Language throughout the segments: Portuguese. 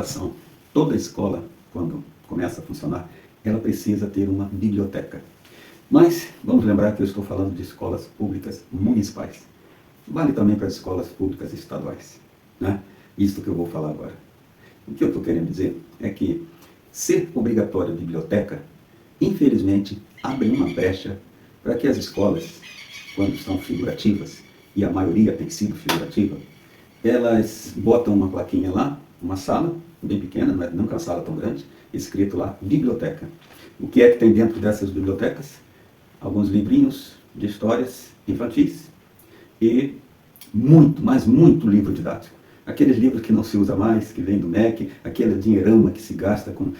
legislação. Toda escola, quando começa a funcionar, ela precisa ter uma biblioteca. Mas vamos lembrar que eu estou falando de escolas públicas municipais. Vale também para as escolas públicas estaduais, né? Isso que eu vou falar agora. O que eu estou querendo dizer é que ser obrigatória a biblioteca, infelizmente, abre uma brecha para que as escolas, quando são figurativas, e a maioria tem sido figurativa, elas botam uma plaquinha lá, uma sala bem pequena, não é nunca uma sala tão grande, escrito lá, biblioteca. O que é que tem dentro dessas bibliotecas? Alguns livrinhos de histórias infantis e muito, mas muito livro didático. Aqueles livros que não se usa mais, que vem do MEC, aquele dinheirama que se gasta com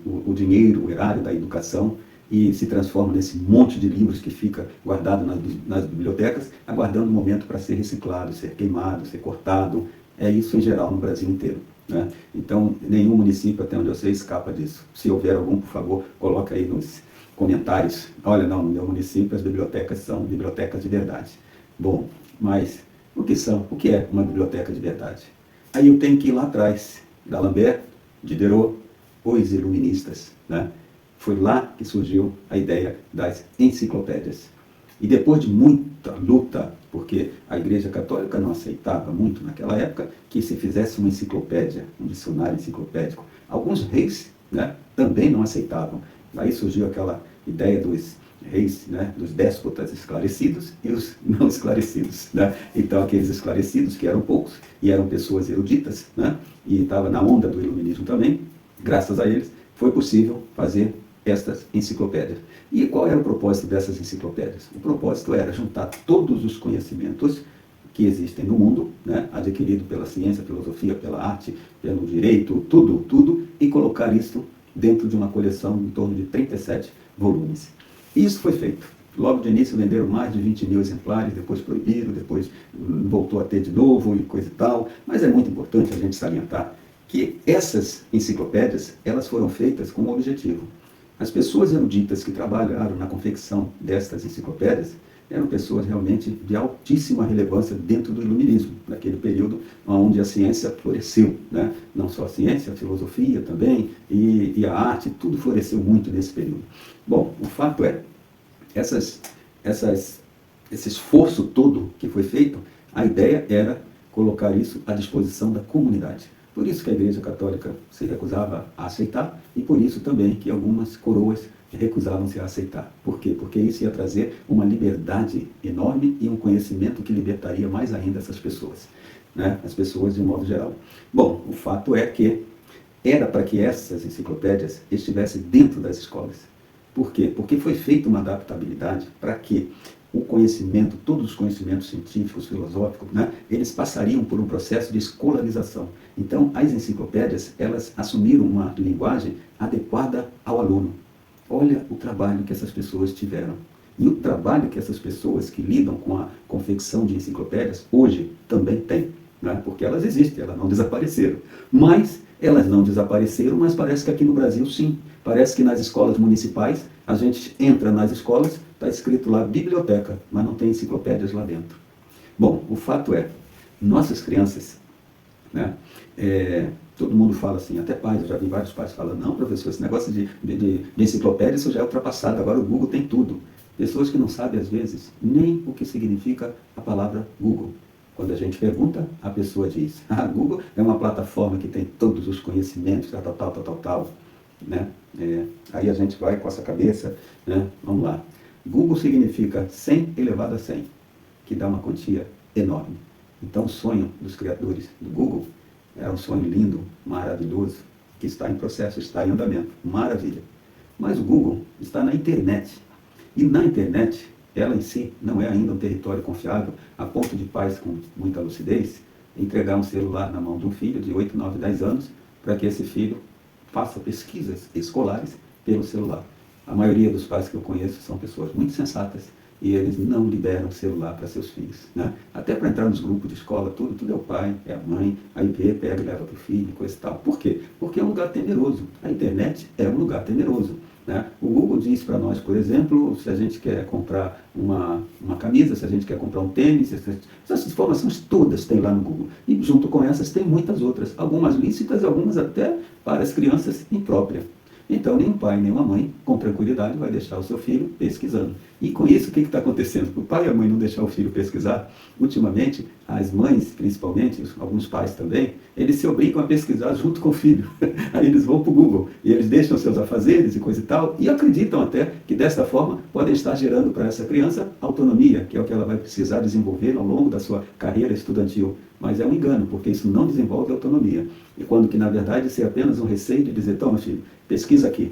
o dinheiro, o erário da educação, e se transforma nesse monte de livros que fica guardado nas bibliotecas, aguardando o momento para ser reciclado, ser queimado, ser cortado. É isso em geral no Brasil inteiro, né? Então, nenhum município, até onde eu sei, escapa disso. Se houver algum, por favor, coloca aí nos comentários. Olha, não, no meu município as bibliotecas são bibliotecas de verdade. Bom, mas o que é uma biblioteca de verdade? Aí eu tenho que ir lá atrás, D'Alembert, Diderot, os iluministas, né? Foi lá que surgiu a ideia das enciclopédias. E depois de muita luta, porque a Igreja Católica não aceitava muito naquela época que se fizesse uma enciclopédia, um dicionário enciclopédico. Alguns reis, né, também não aceitavam. Aí surgiu aquela ideia dos reis, né, dos déspotas esclarecidos e os não esclarecidos, né? Então aqueles esclarecidos, que eram poucos, e eram pessoas eruditas, né, e estava na onda do iluminismo também, graças a eles, foi possível fazer estas enciclopédias. E qual era o propósito dessas enciclopédias? O propósito era juntar todos os conhecimentos que existem no mundo, né, adquirido pela ciência, filosofia, pela arte, pelo direito, tudo, e colocar isso dentro de uma coleção em torno de 37 volumes. Isso foi feito. Logo de início venderam mais de 20 mil exemplares, depois proibiram, depois voltou a ter de novo e coisa e tal. Mas é muito importante a gente salientar que essas enciclopédias, elas foram feitas com um objetivo. As pessoas eruditas que trabalharam na confecção destas enciclopédias eram pessoas realmente de altíssima relevância dentro do iluminismo, naquele período onde a ciência floresceu, né? Não só a ciência, a filosofia também, e a arte, tudo floresceu muito nesse período. Bom, o fato é, esse esforço todo que foi feito, a ideia era colocar isso à disposição da comunidade. Por isso que a Igreja Católica se recusava a aceitar e por isso também que algumas coroas recusavam-se a aceitar. Por quê? Porque isso ia trazer uma liberdade enorme e um conhecimento que libertaria mais ainda essas pessoas, né? As pessoas de modo geral. Bom, o fato é que era para que essas enciclopédias estivessem dentro das escolas. Por quê? Porque foi feita uma adaptabilidade para que o conhecimento, todos os conhecimentos científicos, filosóficos, né, eles passariam por um processo de escolarização. Então, as enciclopédias, elas assumiram uma linguagem adequada ao aluno. Olha o trabalho que essas pessoas tiveram. E o trabalho que essas pessoas que lidam com a confecção de enciclopédias hoje também têm, né, porque elas existem, elas não desapareceram. Mas elas não desapareceram, mas parece que aqui no Brasil sim. Parece que nas escolas municipais, a gente entra nas escolas, está escrito lá biblioteca, mas não tem enciclopédias lá dentro. Bom, o fato é, nossas crianças, né, todo mundo fala assim, até pais, eu já vi vários pais falando, não, professor, esse negócio de enciclopédia, isso já é ultrapassado, agora o Google tem tudo. Pessoas que não sabem, às vezes, nem o que significa a palavra Google. Quando a gente pergunta, a pessoa diz, Google é uma plataforma que tem todos os conhecimentos, tal, né? Aí a gente vai com essa cabeça, né? Vamos lá. Google significa 100 elevado a 100, que dá uma quantia enorme. Então o sonho dos criadores do Google é um sonho lindo, maravilhoso, que está em processo, está em andamento, maravilha. Mas o Google está na internet. E na internet, ela em si não é ainda um território confiável, a ponto de pais com muita lucidez entregar um celular na mão de um filho de 8, 9, 10 anos, para que esse filho faça pesquisas escolares pelo celular. A maioria dos pais que eu conheço são pessoas muito sensatas e eles não liberam celular para seus filhos, né? Até para entrar nos grupos de escola, tudo é o pai, é a mãe, aí pega e leva para o filho, coisa e tal. Por quê? Porque é um lugar temeroso. A internet é um lugar temeroso. Né? O Google diz para nós, por exemplo, se a gente quer comprar uma camisa, se a gente quer comprar um tênis, essas informações todas tem lá no Google. E junto com essas tem muitas outras, algumas lícitas, algumas até para as crianças impróprias. Então, nenhum pai, nenhuma mãe, com tranquilidade, vai deixar o seu filho pesquisando. E com isso, o que está acontecendo? O pai e a mãe não deixar o filho pesquisar, ultimamente, as mães, principalmente, alguns pais também, eles se obrigam a pesquisar junto com o filho. Aí eles vão para o Google e eles deixam seus afazeres e coisa e tal, e acreditam até que dessa forma podem estar gerando para essa criança autonomia, que é o que ela vai precisar desenvolver ao longo da sua carreira estudantil. Mas é um engano, porque isso não desenvolve autonomia. E quando que, na verdade, isso é apenas um receio de dizer, toma filho, pesquisa aqui.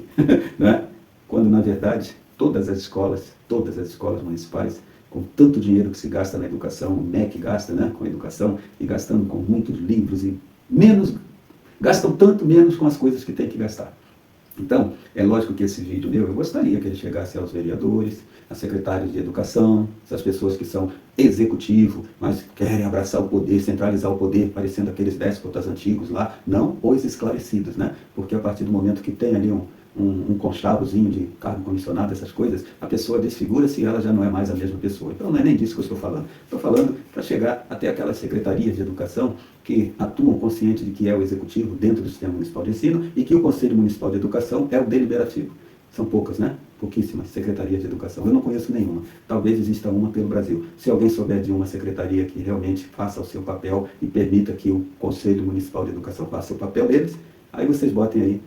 Né? Quando, na verdade, todas as escolas municipais, com tanto dinheiro que se gasta na educação, o MEC gasta, né, com a educação, e gastando com muitos livros, e gastam tanto menos com as coisas que tem que gastar. Então, é lógico que esse vídeo meu, eu gostaria que ele chegasse aos vereadores, às secretárias de educação, essas pessoas que são executivo, mas querem abraçar o poder, centralizar o poder, parecendo aqueles déspotas antigos lá, não os esclarecidos, né? Porque a partir do momento que tem ali um conchavozinho de cargo comissionado, essas coisas, a pessoa desfigura-se e ela já não é mais a mesma pessoa. Então não é nem disso que eu estou falando. Estou falando para chegar até aquelas secretarias de educação que atuam consciente de que é o executivo dentro do sistema municipal de ensino e que o Conselho Municipal de Educação é o deliberativo. São poucas, né? Pouquíssimas secretarias de educação. Eu não conheço nenhuma. Talvez exista uma pelo Brasil. Se alguém souber de uma secretaria que realmente faça o seu papel e permita que o Conselho Municipal de Educação faça o papel deles, aí vocês botem aí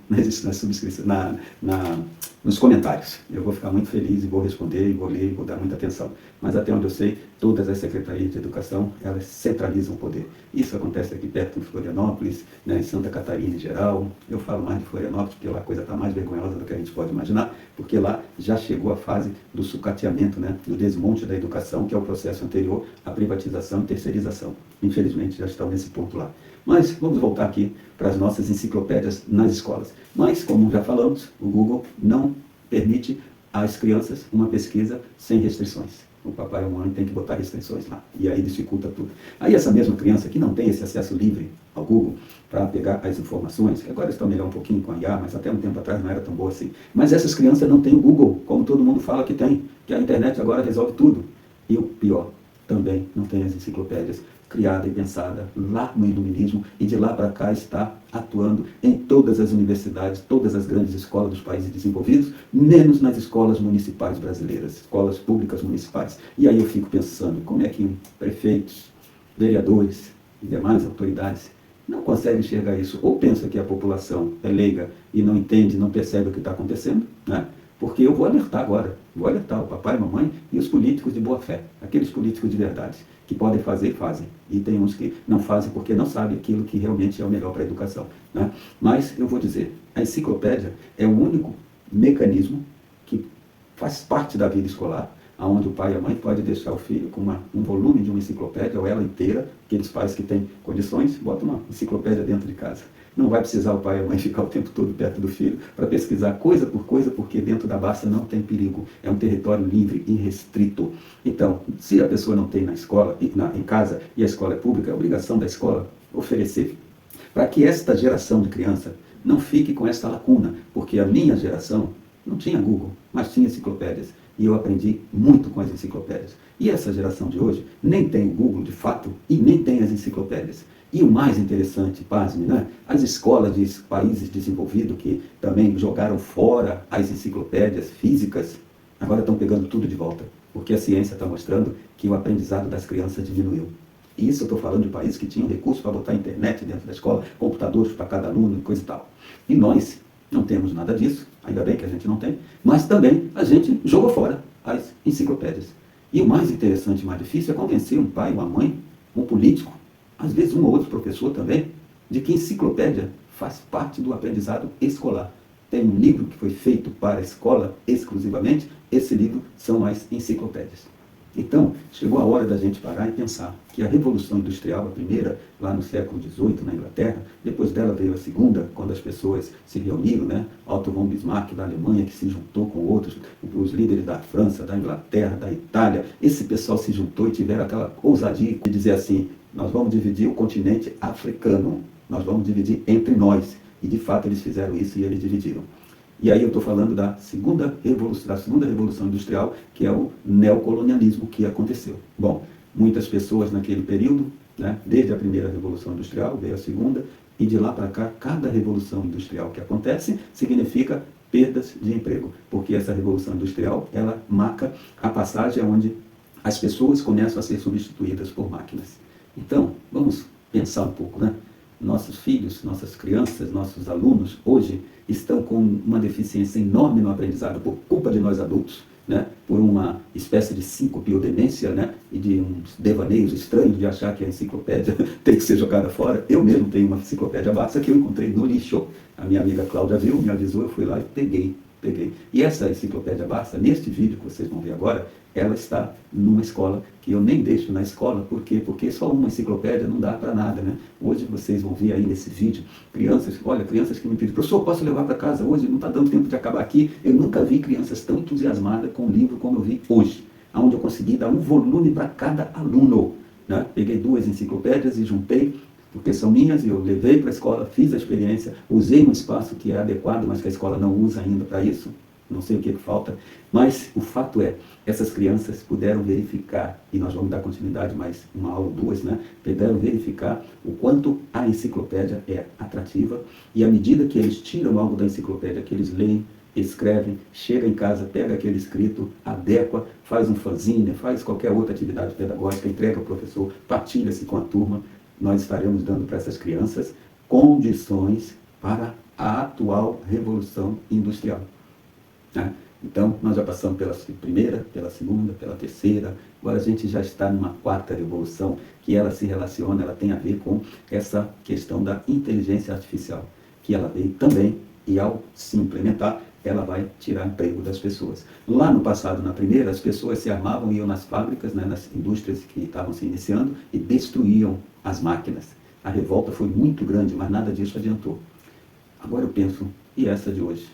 nos comentários. Eu vou ficar muito feliz e vou responder, e vou ler, e vou dar muita atenção. Mas até onde eu sei, todas as secretarias de educação, elas centralizam o poder. Isso acontece aqui perto em Florianópolis, né, em Santa Catarina em geral. Eu falo mais de Florianópolis porque lá a coisa está mais vergonhosa do que a gente pode imaginar, porque lá já chegou a fase do sucateamento, né, do desmonte da educação, que é o processo anterior à privatização e terceirização. Infelizmente, já estão nesse ponto lá. Mas vamos voltar aqui para as nossas enciclopédias nas escolas. Mas, como já falamos, o Google não permite às crianças uma pesquisa sem restrições. O papai e a mãe tem que botar restrições lá, e aí dificulta tudo. Aí essa mesma criança que não tem esse acesso livre ao Google para pegar as informações, que agora estão melhor um pouquinho com a IA, mas até um tempo atrás não era tão boa assim. Mas essas crianças não têm o Google, como todo mundo fala que tem, que a internet agora resolve tudo. E o pior, também não tem as enciclopédias criada e pensada lá no iluminismo, e de lá para cá está atuando em todas as universidades, todas as grandes escolas dos países desenvolvidos, menos nas escolas municipais brasileiras, escolas públicas municipais. E aí eu fico pensando, como é que prefeitos, vereadores e demais autoridades não conseguem enxergar isso? Ou pensa que a população é leiga e não entende, não percebe o que está acontecendo, né? Porque eu vou alertar agora, vou alertar o papai, a mamãe e os políticos de boa fé, aqueles políticos de verdade, que podem fazer, fazem. E tem uns que não fazem porque não sabem aquilo que realmente é o melhor para a educação, né? Mas eu vou dizer, a enciclopédia é o único mecanismo que faz parte da vida escolar, onde o pai e a mãe podem deixar o filho com um volume de uma enciclopédia, ou ela inteira, aqueles pais que têm condições, botam uma enciclopédia dentro de casa. Não vai precisar o pai e a mãe ficar o tempo todo perto do filho para pesquisar coisa por coisa, porque dentro da Basta não tem perigo. É um território livre e restrito. Então, se a pessoa não tem na escola, em casa, e a escola é pública, é obrigação da escola oferecer. Para que esta geração de criança não fique com esta lacuna, porque a minha geração não tinha Google, mas tinha enciclopédias. E eu aprendi muito com as enciclopédias. E essa geração de hoje nem tem o Google de fato e nem tem as enciclopédias. E o mais interessante, pasme, né? As escolas de países desenvolvidos que também jogaram fora as enciclopédias físicas, agora estão pegando tudo de volta, porque a ciência está mostrando que o aprendizado das crianças diminuiu. E isso eu estou falando de países que tinham recursos para botar internet dentro da escola, computadores para cada aluno e coisa e tal. E nós não temos nada disso, ainda bem que a gente não tem, mas também a gente jogou fora as enciclopédias. E o mais interessante e mais difícil é convencer um pai, uma mãe, um político, às vezes um ou outro professor também, de que enciclopédia faz parte do aprendizado escolar. Tem um livro que foi feito para a escola exclusivamente, esse livro são as enciclopédias. Então, chegou a hora da gente parar e pensar que a Revolução Industrial, a primeira, lá no século XVIII, na Inglaterra, depois dela veio a segunda, quando as pessoas se reuniram, né? Otto von Bismarck, da Alemanha, que se juntou com outros, os líderes da França, da Inglaterra, da Itália, esse pessoal se juntou e tiveram aquela ousadia de dizer assim, nós vamos dividir o continente africano, nós vamos dividir entre nós. E de fato eles fizeram isso e eles dividiram. E aí eu estou falando da segunda revolução industrial, que é o neocolonialismo que aconteceu. Bom, muitas pessoas naquele período, né, desde a primeira revolução industrial, veio a segunda, e de lá para cá, cada revolução industrial que acontece significa perdas de emprego, porque essa revolução industrial, ela marca a passagem onde as pessoas começam a ser substituídas por máquinas. Então, vamos pensar um pouco, né? Nossos filhos, nossas crianças, nossos alunos, hoje, estão com uma deficiência enorme no aprendizado por culpa de nós adultos, né? Por uma espécie de síncope ou demência, né? E de uns devaneios estranhos de achar que a enciclopédia tem que ser jogada fora. Eu mesmo tenho uma enciclopédia Barça que eu encontrei no lixo. A minha amiga Cláudia viu, me avisou, eu fui lá e peguei. E essa enciclopédia Barça, neste vídeo que vocês vão ver agora, ela está numa escola que eu nem deixo na escola. Por quê? Porque só uma enciclopédia não dá para nada, né? Hoje vocês vão ver aí nesse vídeo crianças que me pedem, professor, posso levar para casa hoje? Não está dando tempo de acabar aqui. Eu nunca vi crianças tão entusiasmadas com o livro como eu vi hoje, onde eu consegui dar um volume para cada aluno, né? Peguei 2 enciclopédias e juntei, porque são minhas, e eu levei para a escola, fiz a experiência, usei um espaço que é adequado, mas que a escola não usa ainda para isso. Não sei o que falta, mas o fato é, essas crianças puderam verificar, e nós vamos dar continuidade mais uma aula ou 2, né? Puderam verificar o quanto a enciclopédia é atrativa, e à medida que eles tiram algo da enciclopédia, que eles leem, escrevem, chega em casa, pega aquele escrito, adequa, faz um fanzine, faz qualquer outra atividade pedagógica, entrega ao professor, partilha-se com a turma, nós estaremos dando para essas crianças condições para a atual revolução industrial. Então, nós já passamos pela primeira, pela segunda, pela terceira, agora a gente já está numa 4ª revolução, que ela se relaciona, ela tem a ver com essa questão da inteligência artificial, que ela veio também, e ao se implementar, ela vai tirar emprego das pessoas. Lá no passado, na primeira, as pessoas se armavam, iam nas fábricas, né, nas indústrias que estavam se iniciando, e destruíam as máquinas. A revolta foi muito grande, mas nada disso adiantou. Agora eu penso, e essa de hoje?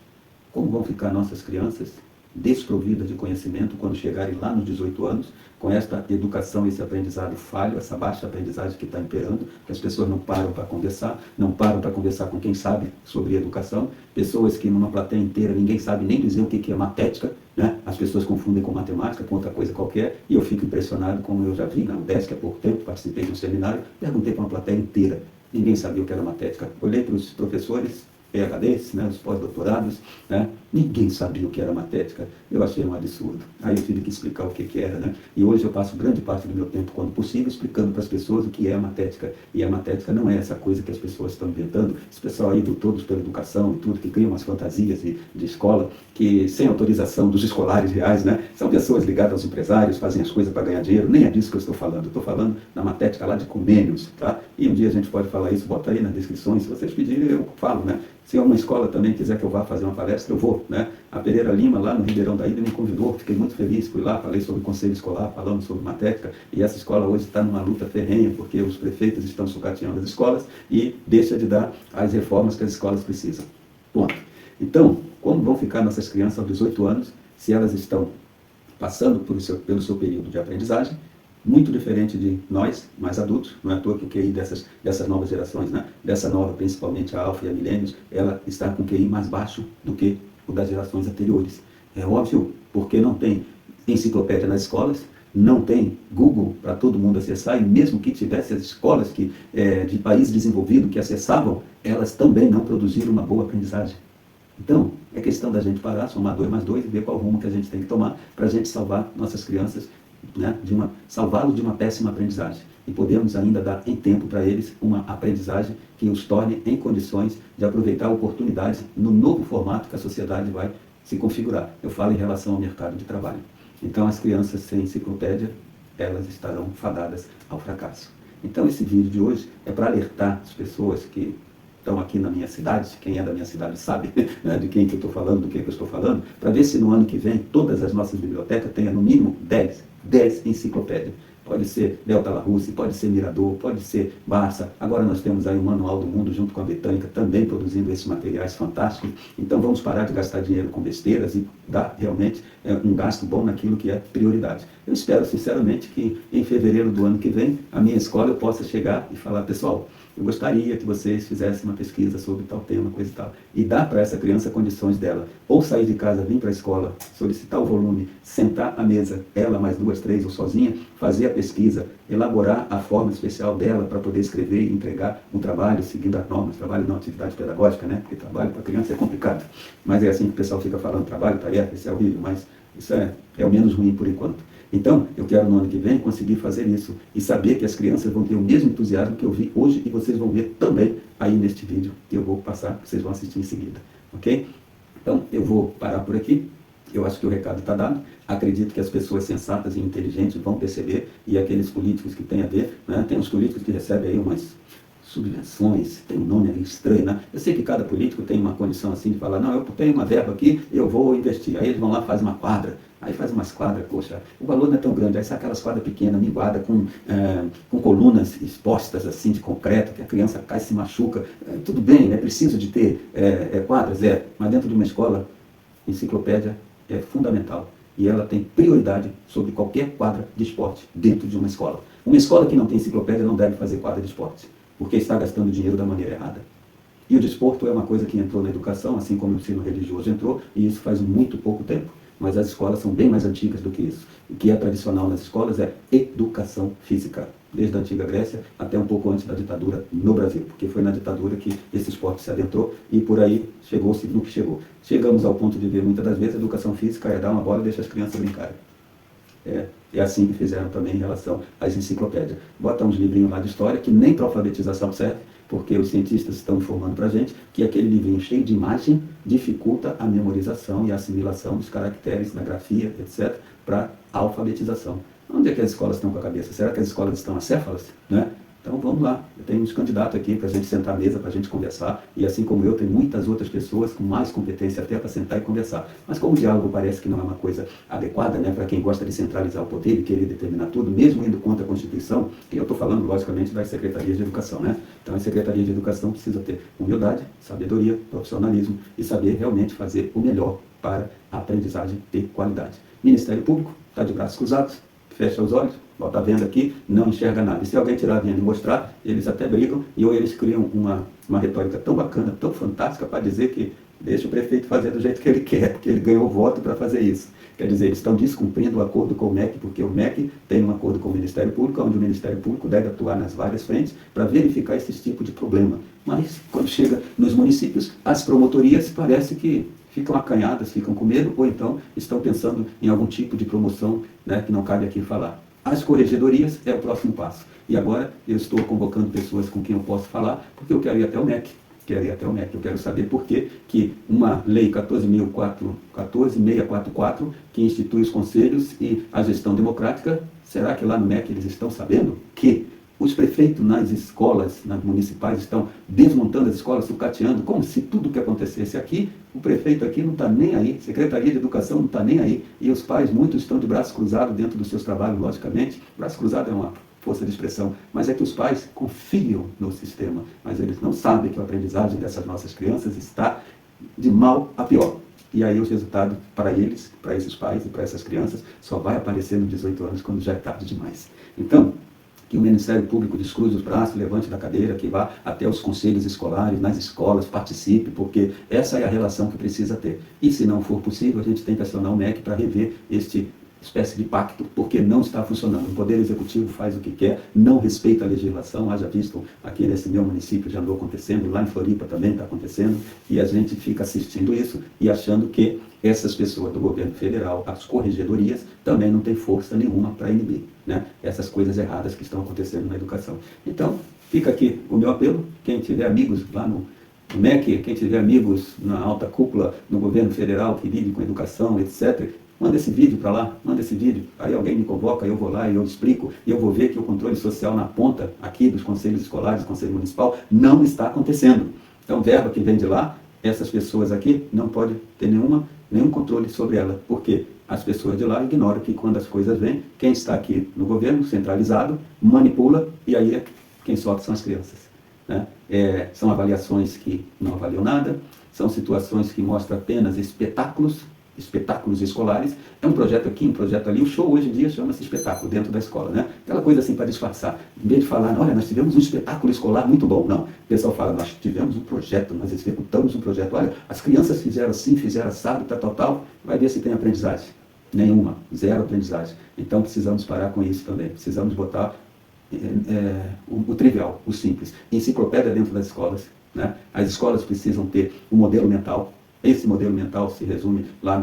Como vão ficar nossas crianças desprovidas de conhecimento quando chegarem lá nos 18 anos, com esta educação, esse aprendizado falho, essa baixa aprendizagem que está imperando, que as pessoas não param para conversar, não param para conversar com quem sabe sobre educação, pessoas que numa plateia inteira ninguém sabe nem dizer o que é matética, né? As pessoas confundem com matemática, com outra coisa qualquer, e eu fico impressionado, como eu já vi na UDESC há pouco tempo, participei de um seminário, perguntei para uma plateia inteira, ninguém sabia o que era matética. Olhei para os professores, PhDs, né, os pós-doutorados, né, ninguém sabia o que era matética. Eu achei um absurdo. Aí eu tive que explicar o que era, né? E hoje eu passo grande parte do meu tempo, quando possível, explicando para as pessoas o que é a matética. E a matética não é essa coisa que as pessoas estão inventando. Esse pessoal aí do Todos pela Educação e tudo, que cria umas fantasias de escola, que sem autorização dos escolares reais, né? São pessoas ligadas aos empresários, fazem as coisas para ganhar dinheiro. Nem é disso que eu estou falando. Eu estou falando da matética lá de Comênios, tá? E um dia a gente pode falar isso, bota aí nas descrições. Se vocês pedirem, eu falo, né? Se uma escola também quiser que eu vá fazer uma palestra, eu vou, né? A Pereira Lima, lá no Ribeirão da Ilha, me convidou, fiquei muito feliz, fui lá, falei sobre o conselho escolar, falando sobre matética, e essa escola hoje está numa luta ferrenha, porque os prefeitos estão sucateando as escolas e deixa de dar as reformas que as escolas precisam. Ponto. Então, como vão ficar nossas crianças aos 18 anos, se elas estão passando pelo seu período de aprendizagem, muito diferente de nós, mais adultos, não é à toa que o QI dessas novas gerações, né? Dessa nova, principalmente a Alfa e a Millennials, ela está com QI mais baixo do que o das gerações anteriores. É óbvio, porque não tem enciclopédia nas escolas, não tem Google para todo mundo acessar, e mesmo que tivesse as escolas de país desenvolvido que acessavam, elas também não produziram uma boa aprendizagem. Então, é questão da gente parar, somar 2 mais 2 e ver qual rumo que a gente tem que tomar para a gente salvar nossas crianças, né, salvá-los de uma péssima aprendizagem. E podemos ainda dar em tempo para eles uma aprendizagem que os torne em condições de aproveitar oportunidades no novo formato que a sociedade vai se configurar. Eu falo em relação ao mercado de trabalho. Então, as crianças sem enciclopédia, elas estarão fadadas ao fracasso. Então, esse vídeo de hoje é para alertar as pessoas que estão aqui na minha cidade, quem é da minha cidade sabe, né, de quem que eu estou falando, do que eu estou falando, para ver se no ano que vem todas as nossas bibliotecas tenham no mínimo 10 enciclopédias. Pode ser Delta La Russe, pode ser Mirador, pode ser Barça. Agora nós temos aí o Manual do Mundo junto com a Britânica também produzindo esses materiais fantásticos. Então vamos parar de gastar dinheiro com besteiras e dar realmente um gasto bom naquilo que é prioridade. Eu espero, sinceramente, que em fevereiro do ano que vem, a minha escola eu possa chegar e falar, pessoal, eu gostaria que vocês fizessem uma pesquisa sobre tal tema, coisa e tal, e dar para essa criança condições dela, ou sair de casa, vir para a escola, solicitar o volume, sentar à mesa, ela mais 2, 3 ou sozinha, fazer a pesquisa, elaborar a forma especial dela para poder escrever e entregar um trabalho seguindo as normas, trabalho não atividade pedagógica, né? Porque trabalho para criança é complicado, mas é assim que o pessoal fica falando, trabalho, tarefa, isso é horrível, mas isso é o menos ruim por enquanto. Então, eu quero no ano que vem conseguir fazer isso e saber que as crianças vão ter o mesmo entusiasmo que eu vi hoje e vocês vão ver também aí neste vídeo que eu vou passar, que vocês vão assistir em seguida, ok? Então, eu vou parar por aqui. Eu acho que o recado está dado. Acredito que as pessoas sensatas e inteligentes vão perceber, e aqueles políticos que têm a ver, né? Tem uns políticos que recebem aí umas subvenções, tem um nome aí estranho, né? Eu sei que cada político tem uma condição assim de falar, não, eu tenho uma verba aqui, eu vou investir. Aí eles vão lá, fazem uma quadra, aí faz umas quadras, poxa, o valor não é tão grande, aí sai aquelas quadras pequenas, minguadas, com colunas expostas assim de concreto, que a criança cai e se machuca. Tudo bem, é preciso de ter quadras, mas dentro de uma escola, enciclopédia é fundamental. E ela tem prioridade sobre qualquer quadra de esporte dentro de uma escola. Uma escola que não tem enciclopédia não deve fazer quadra de esporte, porque está gastando dinheiro da maneira errada. E o desporto é uma coisa que entrou na educação, assim como o ensino religioso entrou, e isso faz muito pouco tempo. Mas as escolas são bem mais antigas do que isso. O que é tradicional nas escolas é educação física, desde a antiga Grécia até um pouco antes da ditadura no Brasil, porque foi na ditadura que esse esporte se adentrou e por aí chegou-se no que chegou. Chegamos ao ponto de ver muitas das vezes a educação física é dar uma bola e deixar as crianças brincarem. É assim que fizeram também em relação às enciclopédias. Bota uns livrinhos lá de história que nem para alfabetização serve, porque os cientistas estão informando para a gente que aquele livrinho cheio de imagem dificulta a memorização e a assimilação dos caracteres da grafia, etc., para a alfabetização. Onde é que as escolas estão com a cabeça? Será que as escolas estão acéfalas? Né? Então vamos lá, eu tenho uns candidatos aqui para a gente sentar à mesa, para a gente conversar, e assim como eu, tem muitas outras pessoas com mais competência até para sentar e conversar. Mas como o diálogo parece que não é uma coisa adequada, né, para quem gosta de centralizar o poder e querer determinar tudo, mesmo indo contra a Constituição, e eu estou falando, logicamente, das secretarias de educação, né? Então a Secretaria de Educação precisa ter humildade, sabedoria, profissionalismo e saber realmente fazer o melhor para a aprendizagem ter qualidade. Ministério Público está de braços cruzados, fecha os olhos, bota a venda aqui, não enxerga nada. E se alguém tirar a venda e mostrar, eles até brigam, e ou eles criam uma retórica tão bacana, tão fantástica, para dizer que deixa o prefeito fazer do jeito que ele quer, porque ele ganhou voto para fazer isso. Quer dizer, eles estão descumprindo o acordo com o MEC, porque o MEC tem um acordo com o Ministério Público, onde o Ministério Público deve atuar nas várias frentes para verificar esse tipo de problema. Mas, quando chega nos municípios, as promotorias parece que ficam acanhadas, ficam com medo, ou então estão pensando em algum tipo de promoção, né, que não cabe aqui falar. As corregedorias é o próximo passo. E agora eu estou convocando pessoas com quem eu posso falar, porque eu quero ir até o MEC. Eu quero saber por que uma lei 14.644, que institui os conselhos e a gestão democrática, será que lá no MEC eles estão sabendo que os prefeitos nas escolas, nas municipais, estão desmontando as escolas, sucateando, como se tudo que acontecesse aqui, o prefeito aqui não está nem aí, a Secretaria de Educação não está nem aí, e os pais, muitos estão de braços cruzados dentro dos seus trabalhos, logicamente. Braço cruzado é uma força de expressão, mas é que os pais confiam no sistema, mas eles não sabem que a aprendizagem dessas nossas crianças está de mal a pior. E aí o resultado para eles, para esses pais e para essas crianças, só vai aparecer nos 18 anos, quando já é tarde demais. Então, que o Ministério Público descruze os braços, levante da cadeira, que vá até os conselhos escolares, nas escolas, participe, porque essa é a relação que precisa ter. E se não for possível, a gente tem que acionar o MEC para rever este espécie de pacto, porque não está funcionando. O Poder Executivo faz o que quer, não respeita a legislação, haja visto aqui nesse meu município já andou acontecendo, lá em Floripa também está acontecendo, e a gente fica assistindo isso e achando que essas pessoas do governo federal, as corregedorias, também não têm força nenhuma para inibir, né, essas coisas erradas que estão acontecendo na educação. Então, fica aqui o meu apelo, quem tiver amigos lá no MEC, quem tiver amigos na alta cúpula no governo federal que lide com educação, etc., manda esse vídeo para lá, manda esse vídeo, aí alguém me convoca, eu vou lá e eu explico, e eu vou ver que o controle social na ponta aqui dos conselhos escolares, do conselho municipal, não está acontecendo. Então, verba que vem de lá, essas pessoas aqui não podem ter nenhum controle sobre ela, porque as pessoas de lá ignoram que quando as coisas vêm, quem está aqui no governo centralizado manipula, e aí quem sofre são as crianças, né? São avaliações que não avaliam nada, são situações que mostram apenas espetáculos espetáculos escolares, é um projeto aqui, um projeto ali. O show hoje em dia chama-se espetáculo dentro da escola, né? Aquela coisa assim para disfarçar. Em vez de falar, olha, nós tivemos um espetáculo escolar muito bom. Não, o pessoal fala, nós tivemos um projeto, nós executamos um projeto. Olha, as crianças fizeram assim, fizeram assado, tal. Vai ver se tem aprendizagem. Nenhuma, zero aprendizagem. Então precisamos parar com isso também. Precisamos botar o trivial, o simples. Enciclopédia dentro das escolas, né? As escolas precisam ter um modelo mental. Esse modelo mental se resume lá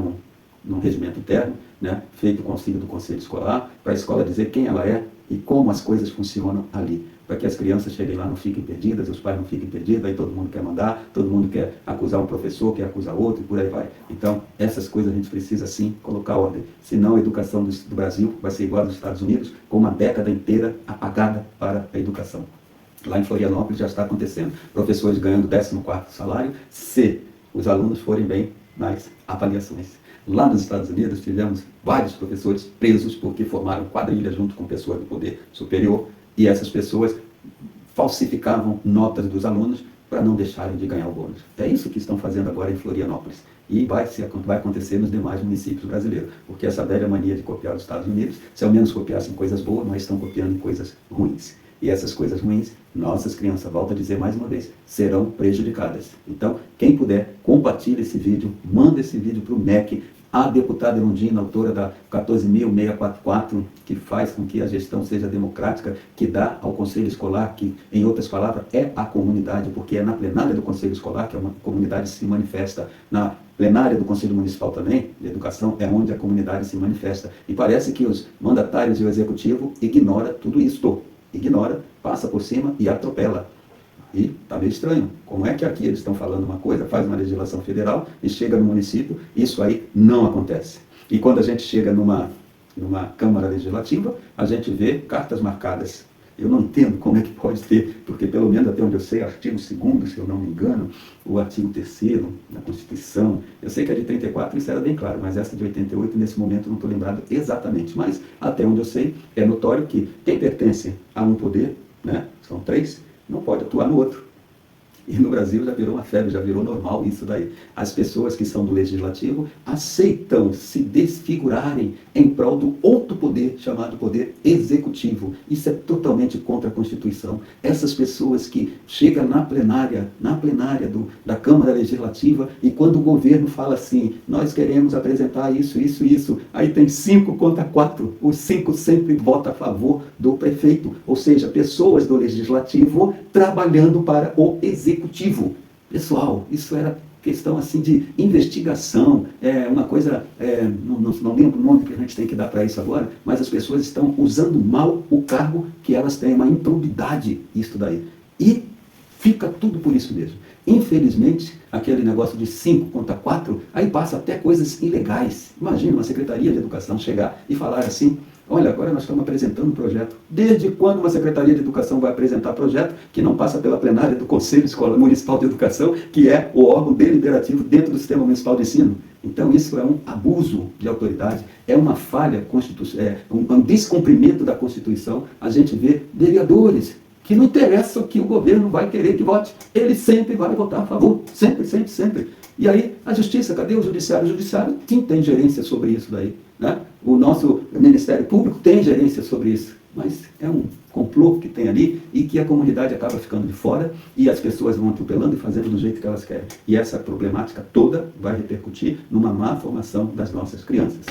num regimento interno, né? Feito com auxílio do conselho escolar, para a escola dizer quem ela é e como as coisas funcionam ali. Para que as crianças cheguem lá, não fiquem perdidas, os pais não fiquem perdidos, aí todo mundo quer mandar, todo mundo quer acusar um professor, quer acusar outro, e por aí vai. Então, essas coisas a gente precisa sim colocar ordem. Senão a educação do Brasil vai ser igual aos Estados Unidos, com uma década inteira apagada para a educação. Lá em Florianópolis já está acontecendo. Professores ganhando 14º salário, se os alunos forem bem nas avaliações. Lá nos Estados Unidos tivemos vários professores presos porque formaram quadrilha junto com pessoas do poder superior e essas pessoas falsificavam notas dos alunos para não deixarem de ganhar o bônus. É isso que estão fazendo agora em Florianópolis. E vai acontecer nos demais municípios brasileiros. Porque essa velha mania de copiar os Estados Unidos, se ao menos copiassem coisas boas, mas estão copiando coisas ruins. E essas coisas ruins, nossas crianças, volto a dizer mais uma vez, serão prejudicadas. Então, quem puder, compartilhe esse vídeo, manda esse vídeo para o MEC, a deputada Erundina, autora da 14.644, que faz com que a gestão seja democrática, que dá ao Conselho Escolar, que, em outras palavras, é a comunidade, porque é na plenária do Conselho Escolar que a comunidade se manifesta, na plenária do Conselho Municipal também, de Educação, é onde a comunidade se manifesta. E parece que os mandatários e o Executivo ignoram tudo isso. Ignora, passa por cima e atropela. E está meio estranho. Como é que aqui eles estão falando uma coisa, faz uma legislação federal e chega no município, isso aí não acontece. E quando a gente chega numa Câmara Legislativa, a gente vê cartas marcadas. Eu não entendo como é que pode ter, porque pelo menos até onde eu sei, artigo 2º, se eu não me engano, o artigo 3º da Constituição, eu sei que a de 34 isso era bem claro, mas essa de 88 nesse momento não estou lembrado exatamente. Mas até onde eu sei, é notório que quem pertence a um poder, né, são 3, não pode atuar no outro. E no Brasil já virou uma febre, já virou normal isso daí. As pessoas que são do Legislativo aceitam se desfigurarem em prol do outro poder, chamado poder executivo. Isso é totalmente contra a Constituição. Essas pessoas que chegam na plenária da Câmara Legislativa e quando o governo fala assim, nós queremos apresentar isso, aí tem 5 contra 4. Os 5 sempre votam a favor do prefeito. Ou seja, pessoas do Legislativo trabalhando para o Executivo. Pessoal, isso era questão assim de investigação, uma coisa, não lembro o nome que a gente tem que dar para isso agora, mas as pessoas estão usando mal o cargo que elas têm, uma improbidade, isso daí. E fica tudo por isso mesmo. Infelizmente, aquele negócio de 5 contra 4, aí passa até coisas ilegais. Imagina uma Secretaria de Educação chegar e falar assim, olha, agora nós estamos apresentando um projeto. Desde quando uma Secretaria de Educação vai apresentar projeto que não passa pela plenária do Conselho Municipal de Educação, que é o órgão deliberativo dentro do Sistema Municipal de Ensino? Então isso é um abuso de autoridade, é uma falha constitucional, um descumprimento da Constituição. A gente vê vereadores que não interessa o que o governo vai querer que vote, ele sempre vai votar a favor, sempre. E aí, a justiça, cadê o judiciário? O judiciário sim tem gerência sobre isso daí, né? O nosso Ministério Público tem gerência sobre isso, mas é um complô que tem ali e que a comunidade acaba ficando de fora e as pessoas vão atropelando e fazendo do jeito que elas querem. E essa problemática toda vai repercutir numa má formação das nossas crianças.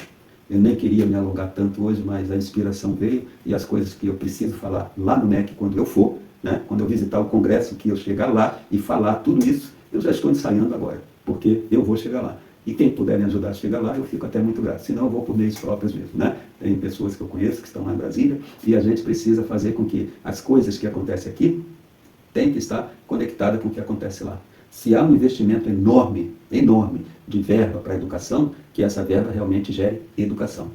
Eu nem queria me alongar tanto hoje, mas a inspiração veio e as coisas que eu preciso falar lá no MEC quando eu for, né? Quando eu visitar o Congresso, que eu chegar lá e falar tudo isso, eu já estou ensaiando agora, porque eu vou chegar lá. E quem puder me ajudar a chegar lá, eu fico até muito grato. Senão eu vou por meios próprios mesmo, né? Tem pessoas que eu conheço que estão lá em Brasília e a gente precisa fazer com que as coisas que acontecem aqui tem que estar conectada com o que acontece lá. Se há um investimento enorme de verba para a educação, que essa verba realmente gere educação.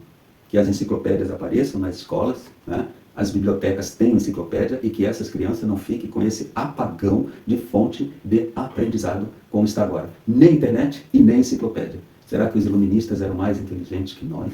Que as enciclopédias apareçam nas escolas, né? As bibliotecas tenham enciclopédia e que essas crianças não fiquem com esse apagão de fonte de aprendizado como está agora. Nem internet e nem enciclopédia. Será que os iluministas eram mais inteligentes que nós?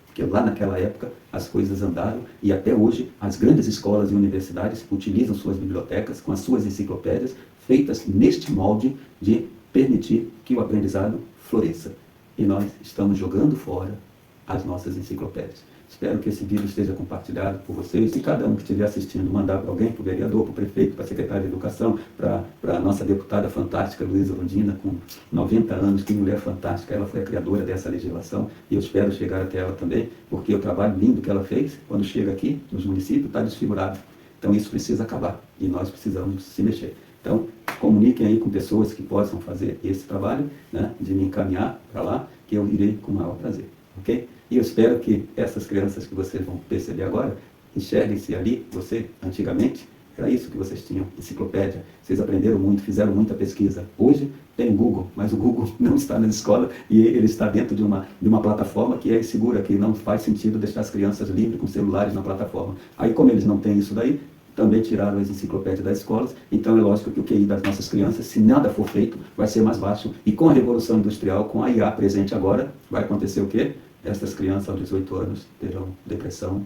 Porque lá naquela época as coisas andaram e até hoje as grandes escolas e universidades utilizam suas bibliotecas com as suas enciclopédias feitas neste molde de permitir que o aprendizado floresça. e nós estamos jogando fora as nossas enciclopédias. Espero que esse vídeo esteja compartilhado por vocês e cada um que estiver assistindo mandar para alguém, para o vereador, para o prefeito, para a secretária de Educação, para a nossa deputada fantástica Luísa Londina, com 90 anos, que mulher fantástica, ela foi a criadora dessa legislação e eu espero chegar até ela também, porque o trabalho lindo que ela fez, quando chega aqui nos municípios, está desfigurado. Então isso precisa acabar e nós precisamos se mexer. Então, comuniquem aí com pessoas que possam fazer esse trabalho, né, de me encaminhar para lá, que eu irei com o maior prazer, ok? E eu espero que essas crianças que vocês vão perceber agora, enxerguem-se ali, você, antigamente, era isso que vocês tinham, enciclopédia. Vocês aprenderam muito, fizeram muita pesquisa. Hoje tem o Google, mas o Google não está na escola e ele está dentro de uma plataforma que é insegura, que não faz sentido deixar as crianças livres com celulares na plataforma. Aí, como eles não têm isso daí, também tiraram as enciclopédias das escolas, então é lógico que o QI das nossas crianças, se nada for feito, vai ser mais baixo. E com a Revolução Industrial, com a IA presente agora, vai acontecer o quê? Essas crianças aos 18 anos terão depressão,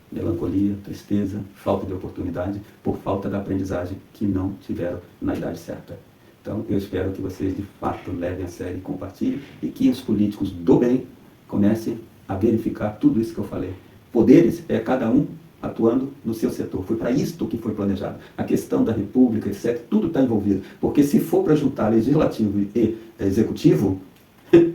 melancolia, tristeza, falta de oportunidade, por falta da aprendizagem que não tiveram na idade certa. Então, eu espero que vocês, de fato, levem a sério e compartilhem, e que os políticos do bem comecem a verificar tudo isso que eu falei. Poderes é cada um atuando no seu setor. Foi para isto que foi planejado. A questão da república, etc., tudo está envolvido. Porque se for para juntar legislativo e executivo,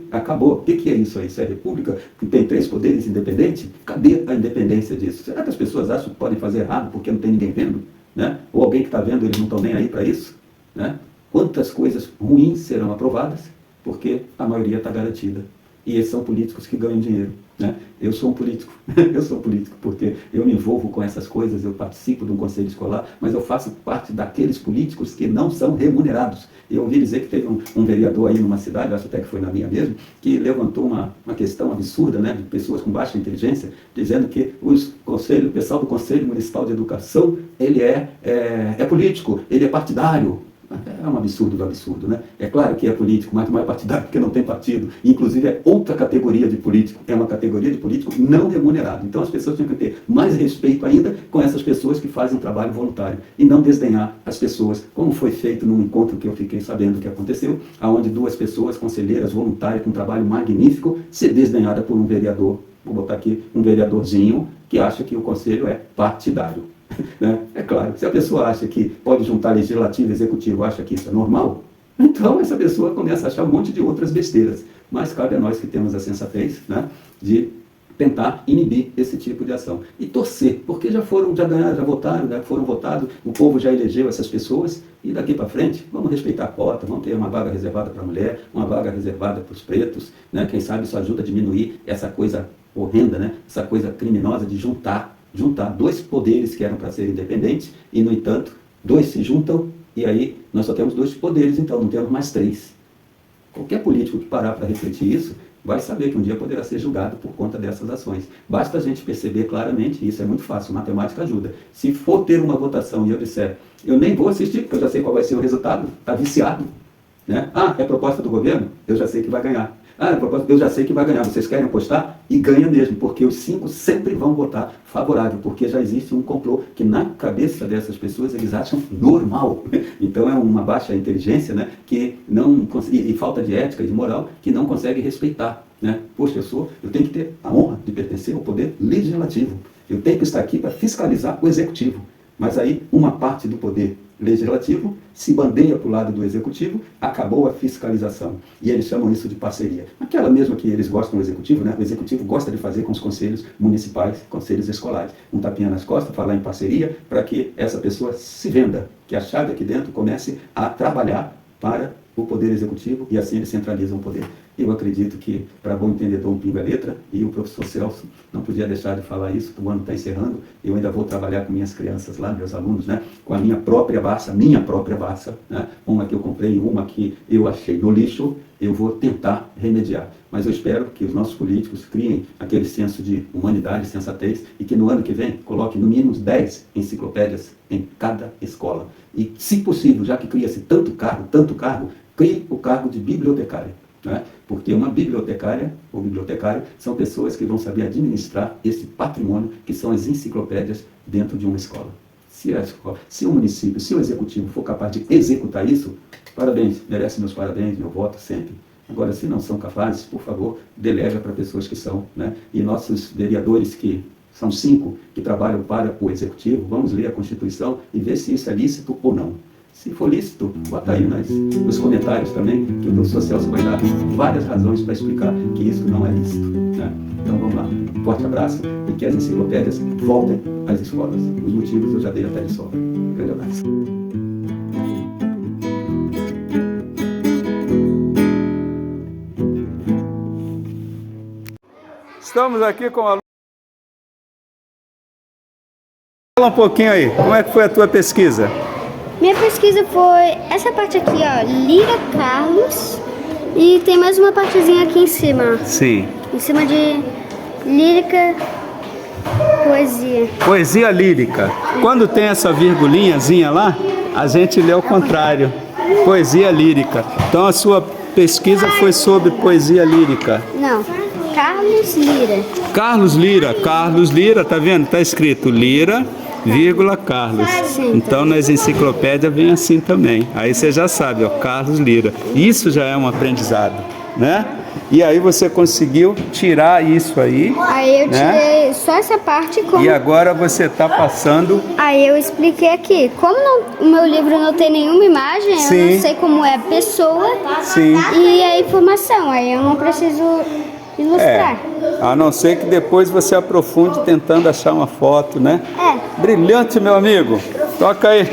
acabou. O que é isso aí? Isso é república que tem 3 poderes independentes? Cadê a independência disso? Será que as pessoas acham que podem fazer errado porque não tem ninguém vendo? Né? Ou alguém que está vendo, eles não estão nem aí para isso? Né? Quantas coisas ruins serão aprovadas porque a maioria está garantida? E esses são políticos que ganham dinheiro. Né? Eu sou um político, eu sou político porque eu me envolvo com essas coisas, eu participo de um conselho escolar, mas eu faço parte daqueles políticos que não são remunerados. Eu ouvi dizer que teve um vereador aí numa cidade, acho até que foi na minha mesmo, que levantou uma questão absurda, né, de pessoas com baixa inteligência, dizendo que o pessoal do Conselho Municipal de Educação, ele é político, ele é partidário. É um absurdo do absurdo, né? É claro que é político, mas não é partidário porque não tem partido. Inclusive é outra categoria de político. É uma categoria de político não remunerado. Então as pessoas têm que ter mais respeito ainda com essas pessoas que fazem trabalho voluntário. E não desdenhar as pessoas, como foi feito num encontro que eu fiquei sabendo que aconteceu, onde 2 pessoas, conselheiras voluntárias, com um trabalho magnífico, ser desdenhada por um vereador, vou botar aqui, um vereadorzinho, que acha que o conselho é partidário. Né? É claro, se a pessoa acha que pode juntar legislativo e executivo, acha que isso é normal, então essa pessoa começa a achar um monte de outras besteiras. Mas cabe a nós que temos a sensatez, né, de tentar inibir esse tipo de ação. E torcer, porque já ganharam, já votaram, né, foram votados, o povo já elegeu essas pessoas, e daqui para frente, vamos respeitar a cota, vamos ter uma vaga reservada para a mulher, uma vaga reservada para os pretos, né, quem sabe isso ajuda a diminuir essa coisa horrenda, né, essa coisa criminosa de juntar 2 poderes que eram para ser independentes, e, no entanto, 2 se juntam, e aí nós só temos 2 poderes, então não temos mais 3. Qualquer político que parar para refletir isso, vai saber que um dia poderá ser julgado por conta dessas ações. Basta a gente perceber claramente, e isso é muito fácil, matemática ajuda. Se for ter uma votação e eu disser, eu nem vou assistir, porque eu já sei qual vai ser o resultado, está viciado. Né? Ah, é proposta do governo? Eu já sei que vai ganhar. Ah, eu já sei que vai ganhar. Vocês querem apostar? E ganha mesmo, porque os 5 sempre vão votar favorável, porque já existe um complô que na cabeça dessas pessoas eles acham normal. Então é uma baixa inteligência, né, que não, e falta de ética e de moral que não consegue respeitar. Né? Poxa, eu tenho que ter a honra de pertencer ao poder legislativo. Eu tenho que estar aqui para fiscalizar o executivo. Mas aí uma parte do poder legislativo se bandeia para o lado do executivo, acabou a fiscalização. E eles chamam isso de parceria. Aquela mesma que eles gostam do executivo, né? O executivo gosta de fazer com os conselhos municipais, conselhos escolares. Um tapinha nas costas, falar em parceria, para que essa pessoa se venda, que a chave aqui dentro comece a trabalhar para o poder executivo e assim eles centralizam o poder. Eu acredito que, para bom entendedor, um pinga letra, e o professor Celso não podia deixar de falar isso, o ano está encerrando, eu ainda vou trabalhar com minhas crianças lá, meus alunos, né, com a minha própria Barça, né, uma que eu comprei, uma que eu achei no lixo, eu vou tentar remediar. Mas eu espero que os nossos políticos criem aquele senso de humanidade, sensatez, e que no ano que vem coloquem no mínimo 10 enciclopédias em cada escola. E, se possível, já que cria-se tanto cargo, crie o cargo de bibliotecário. Né? Porque uma bibliotecária ou bibliotecário são pessoas que vão saber administrar esse patrimônio que são as enciclopédias dentro de uma escola. Se o município, se o executivo for capaz de executar isso, parabéns, merece meus parabéns, meu voto sempre. Agora, se não são capazes, por favor, delega para pessoas que são, né? E nossos vereadores, que são 5, que trabalham para o Executivo, vamos ler a Constituição e ver se isso é lícito ou não. Se for lícito, bota aí nos comentários também, que o professor Celso vai dar várias razões para explicar que isso não é lícito, né? Então vamos lá, um forte abraço e que as enciclopédias voltem às escolas. Os motivos eu já dei até de sobra. Um grande abraço. Estamos aqui com a... Fala um pouquinho aí, como é que foi a tua pesquisa? Minha pesquisa foi essa parte aqui, ó, Lira Carlos, e tem mais uma partezinha aqui em cima. Sim. Em cima de lírica, poesia. Poesia lírica. Quando tem essa virgulinhazinha lá, a gente lê ao contrário. Poesia lírica. Então a sua pesquisa foi sobre poesia lírica. Não, Carlos Lira. Carlos Lira, tá vendo? Tá escrito Lira, vírgula, Carlos. Então nas enciclopédias vem assim também. Aí você já sabe, ó, Carlos Lira. Isso já é um aprendizado, né? E aí você conseguiu tirar isso aí. Aí eu né? tirei só essa parte. Como... E agora você está passando... Aí eu expliquei aqui. Como o meu livro não tem nenhuma imagem, Sim. eu não sei como é a pessoa. Sim. E a informação. Aí eu não preciso ilustrar. A não ser que depois você aprofunde tentando achar uma foto, né? Brilhante, meu amigo. Toca aí.